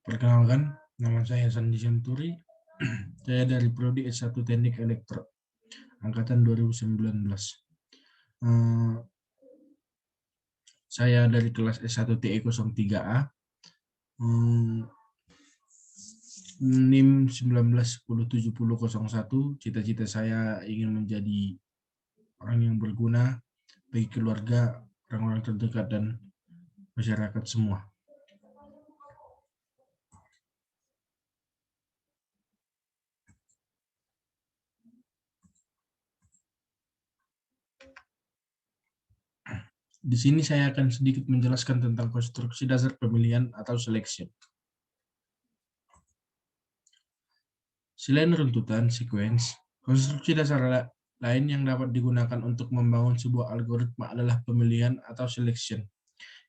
Perkenalkan, nama saya Sandi Senturi. Saya dari Prodi S1 Teknik Elektro, angkatan 2019. Saya dari kelas S1 TE03A, NIM 19107001. Cita-cita saya ingin menjadi orang yang berguna bagi keluarga, orang-orang terdekat, dan masyarakat semua. Di sini saya akan sedikit menjelaskan tentang konstruksi dasar pemilihan atau selection. Selain runtutan, sequence, konstruksi dasar lain yang dapat digunakan untuk membangun sebuah algoritma adalah pemilihan atau selection,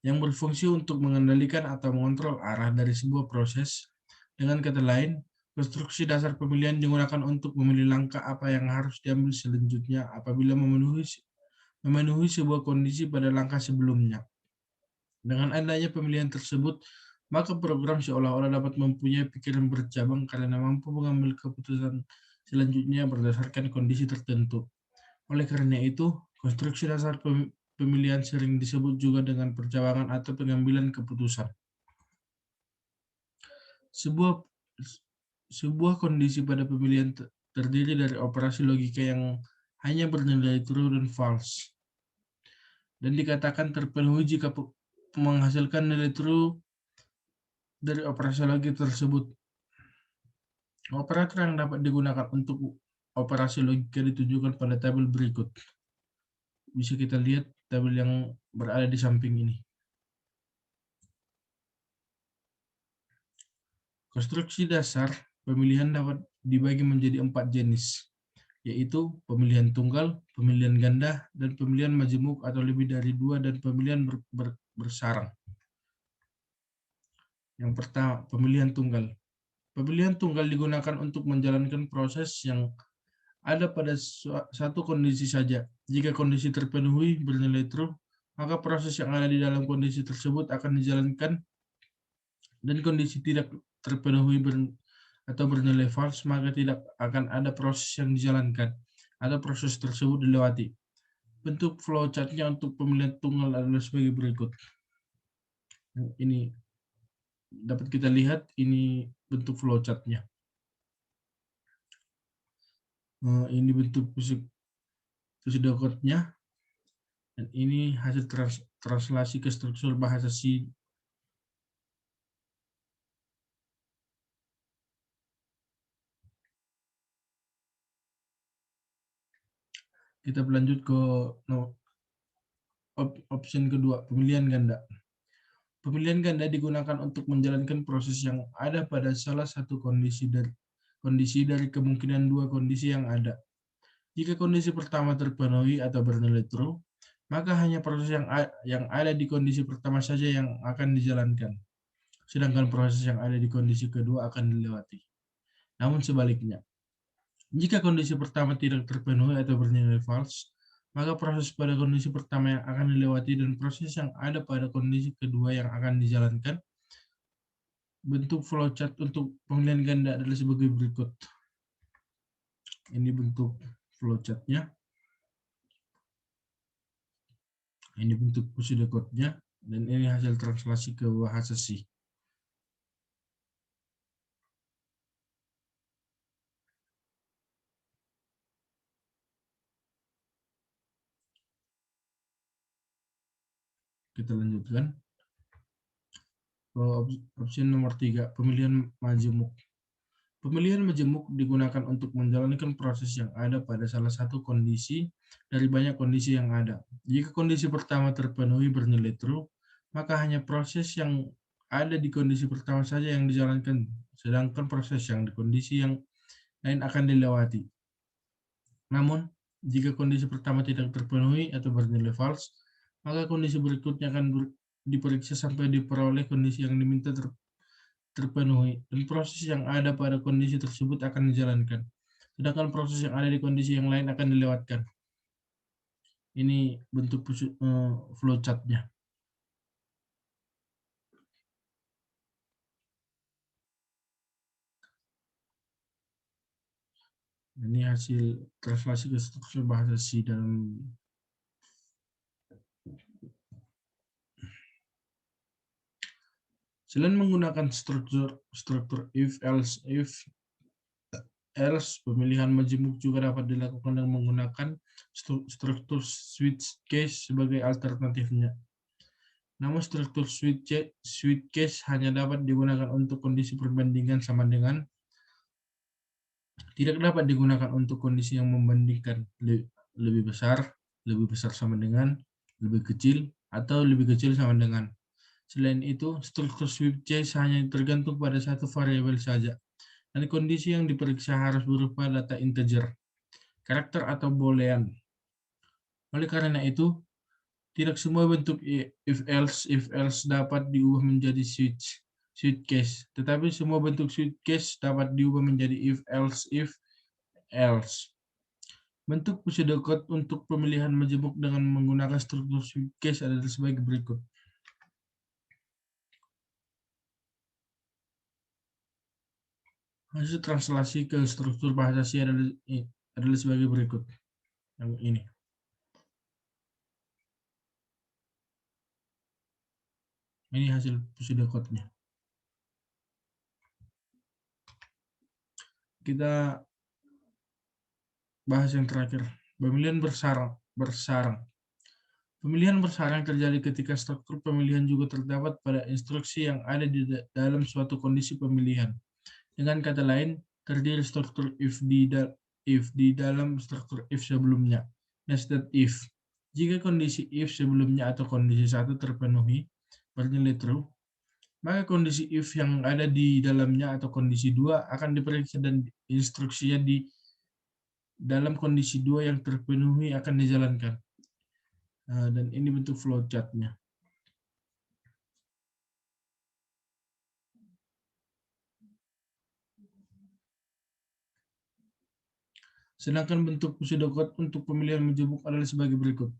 yang berfungsi untuk mengendalikan atau mengontrol arah dari sebuah proses. Dengan kata lain, konstruksi dasar pemilihan digunakan untuk memilih langkah apa yang harus diambil selanjutnya apabila memenuhi sebuah kondisi pada langkah sebelumnya. Dengan adanya pemilihan tersebut, maka program seolah-olah dapat mempunyai pikiran bercabang karena mampu mengambil keputusan selanjutnya berdasarkan kondisi tertentu. Oleh karena itu, konstruksi dasar pemilihan sering disebut juga dengan percabangan atau pengambilan keputusan. Sebuah sebuah kondisi pada pemilihan terdiri dari operasi logika yang hanya bernilai true dan false, dan dikatakan terpenuhi jika menghasilkan nilai true dari operasi logika tersebut. Operator yang dapat digunakan untuk operasi logika ditunjukkan pada tabel berikut. Bisa kita lihat tabel yang berada di samping ini. Konstruksi dasar pemilihan dapat dibagi menjadi 4 jenis, yaitu pemilihan tunggal, pemilihan ganda, dan pemilihan majemuk atau lebih dari 2, dan pemilihan bersarang. Yang pertama, pemilihan tunggal. Pemilihan tunggal digunakan untuk menjalankan proses yang ada pada satu kondisi saja. Jika kondisi terpenuhi bernilai true, maka proses yang ada di dalam kondisi tersebut akan dijalankan, dan kondisi tidak terpenuhi atau bernilai false, maka tidak akan ada proses yang dijalankan atau proses tersebut dilewati. Bentuk flowchart-nya untuk pemilihan tunggal adalah sebagai berikut. Ini dapat kita lihat, ini bentuk flowchart-nya. Ini bentuk pseudocode-nya, dan ini hasil translasi ke struktur bahasa C. Kita berlanjut ke option kedua, pemilihan ganda. Pemilihan ganda digunakan untuk menjalankan proses yang ada pada salah satu kondisi dari kemungkinan 2 kondisi yang ada. Jika kondisi pertama terpenuhi atau bernilai true, maka hanya proses yang ada di kondisi pertama saja yang akan dijalankan, sedangkan proses yang ada di kondisi kedua akan dilewati. Namun sebaliknya, jika kondisi pertama tidak terpenuhi atau bernilai false, maka proses pada kondisi pertama yang akan dilewati dan proses yang ada pada kondisi kedua yang akan dijalankan. Bentuk flowchart untuk pemilihan ganda adalah sebagai berikut. Ini bentuk flowchart-nya. Ini bentuk pseudocode-nya, dan ini hasil translasi ke bahasa C. Kita lanjutkan. Opsi nomor 3, pemilihan majemuk. Pemilihan majemuk digunakan untuk menjalankan proses yang ada pada salah satu kondisi dari banyak kondisi yang ada. Jika kondisi pertama terpenuhi bernilai true, maka hanya proses yang ada di kondisi pertama saja yang dijalankan, sedangkan proses yang di kondisi yang lain akan dilewati. Namun, jika kondisi pertama tidak terpenuhi atau bernilai false, maka kondisi berikutnya akan diperiksa sampai diperoleh kondisi yang diminta terpenuhi, dan proses yang ada pada kondisi tersebut akan dijalankan, sedangkan proses yang ada di kondisi yang lain akan dilewatkan. Ini bentuk flowchart-nya. Ini hasil translasi ke struktur bahasa C dalam selain menggunakan struktur else, pemilihan majemuk juga dapat dilakukan dengan menggunakan struktur switch case sebagai alternatifnya. Namun struktur switch case hanya dapat digunakan untuk kondisi perbandingan sama dengan, tidak dapat digunakan untuk kondisi yang membandingkan lebih besar sama dengan, lebih kecil, atau lebih kecil sama dengan. Selain itu, struktur switch case hanya tergantung pada satu variabel saja, dan kondisi yang diperiksa harus berupa data integer, karakter, atau boolean. Oleh karena itu, tidak semua bentuk if-else dapat diubah menjadi switch case, tetapi semua bentuk switch case dapat diubah menjadi if-else. Bentuk pseudocode untuk pemilihan majemuk dengan menggunakan struktur switch case adalah sebagai berikut. Hasil translasi ke struktur bahasa C adalah sebagai berikut. Yang ini. Ini hasil pseudocode-nya. Kita bahas yang terakhir. Pemilihan bersarang. Pemilihan bersarang terjadi ketika struktur pemilihan juga terdapat pada instruksi yang ada di dalam suatu kondisi pemilihan. Dengan kata lain, terdiri struktur if di dalam struktur if sebelumnya. Nested if. Jika kondisi if sebelumnya atau kondisi 1 terpenuhi, bernilai true, maka kondisi if yang ada di dalamnya atau kondisi 2 akan diperiksa dan instruksinya di dalam kondisi 2 yang terpenuhi akan dijalankan. Dan ini bentuk flowchart-nya. Sedangkan bentuk pseudocode untuk pemilihan majemuk adalah sebagai berikut.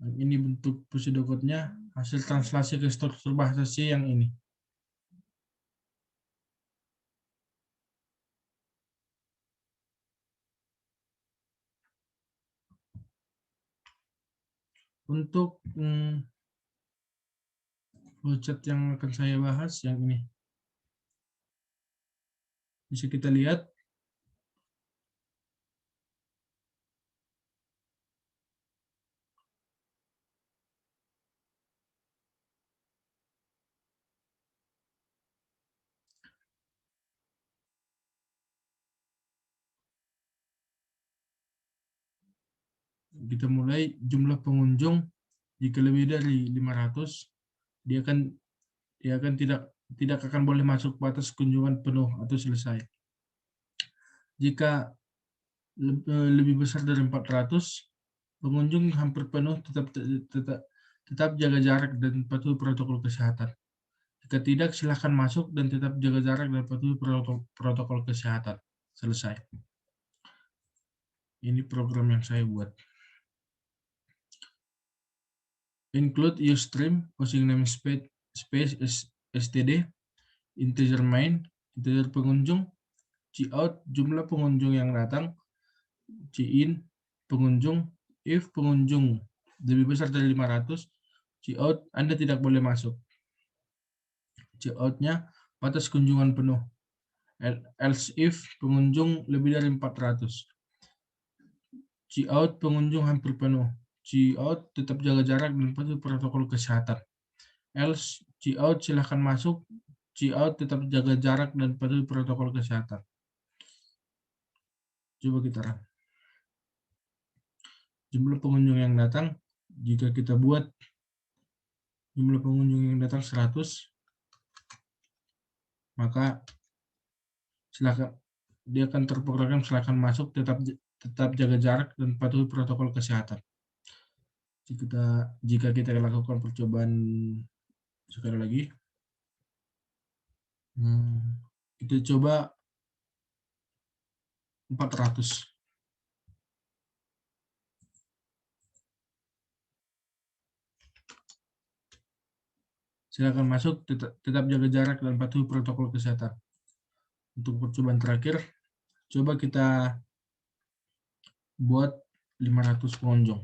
Ini bentuk pseudocode-nya, hasil translasi ke struktur bahasa C yang ini. Untuk flowchart yang akan saya bahas yang ini. Bisa kita lihat. Kita mulai jumlah pengunjung, jika lebih dari 500, dia akan tidak akan boleh masuk batas kunjungan penuh atau selesai. Jika lebih besar dari 400, pengunjung hampir penuh tetap jaga jarak dan patuhi protokol kesehatan. Jika tidak, silakan masuk dan tetap jaga jarak dan patuhi protokol kesehatan. Selesai. Ini program yang saya buat. Include Ustream, hosting namespace std, integer main, integer pengunjung, cout, jumlah pengunjung yang datang, cin, pengunjung, if pengunjung lebih besar dari 500, cout, Anda tidak boleh masuk. Cout-nya batas kunjungan penuh. Else if pengunjung lebih dari 400. Cout pengunjung hampir penuh. Cout tetap jaga jarak dan patuhi protokol kesehatan. Else cout silahkan masuk. Cout tetap jaga jarak dan patuhi protokol kesehatan. Coba kita run. Jumlah pengunjung yang datang, jika kita buat jumlah pengunjung yang datang 100, maka silakan dia akan terprogram silakan masuk, tetap jaga jarak dan patuhi protokol kesehatan. Jika kita lakukan percobaan sekali lagi, kita coba 400. Silakan masuk, tetap jaga jarak dan patuhi protokol kesehatan. Untuk percobaan terakhir, Coba kita buat 500 pengunjung.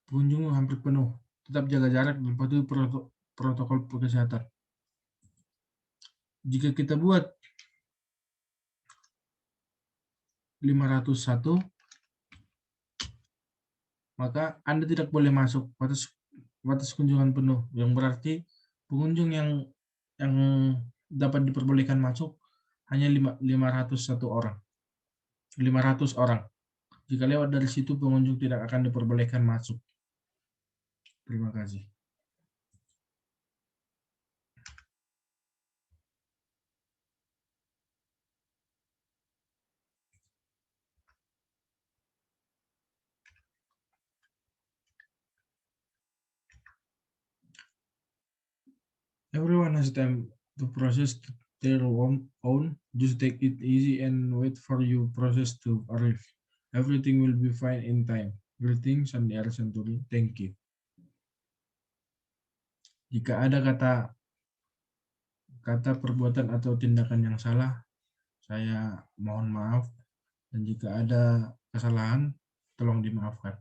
Pengunjung hampir penuh. Tetap jaga jarak dan patuhi protokol kesehatan. Jika kita buat 501, maka Anda tidak boleh masuk. Batas kunjungan penuh, yang berarti pengunjung yang dapat diperbolehkan masuk hanya 501 orang. 500 orang. Jika lewat dari situ, pengunjung tidak akan diperbolehkan masuk. Terima kasih. Everyone has time to process their own. Just take it easy and wait for your process to arrive. Everything will be fine in time. Greetings, Andi Arsanturi. Thank you. Jika ada kata perbuatan atau tindakan yang salah, saya mohon maaf. Dan jika ada kesalahan, tolong dimaafkan.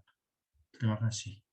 Terima kasih.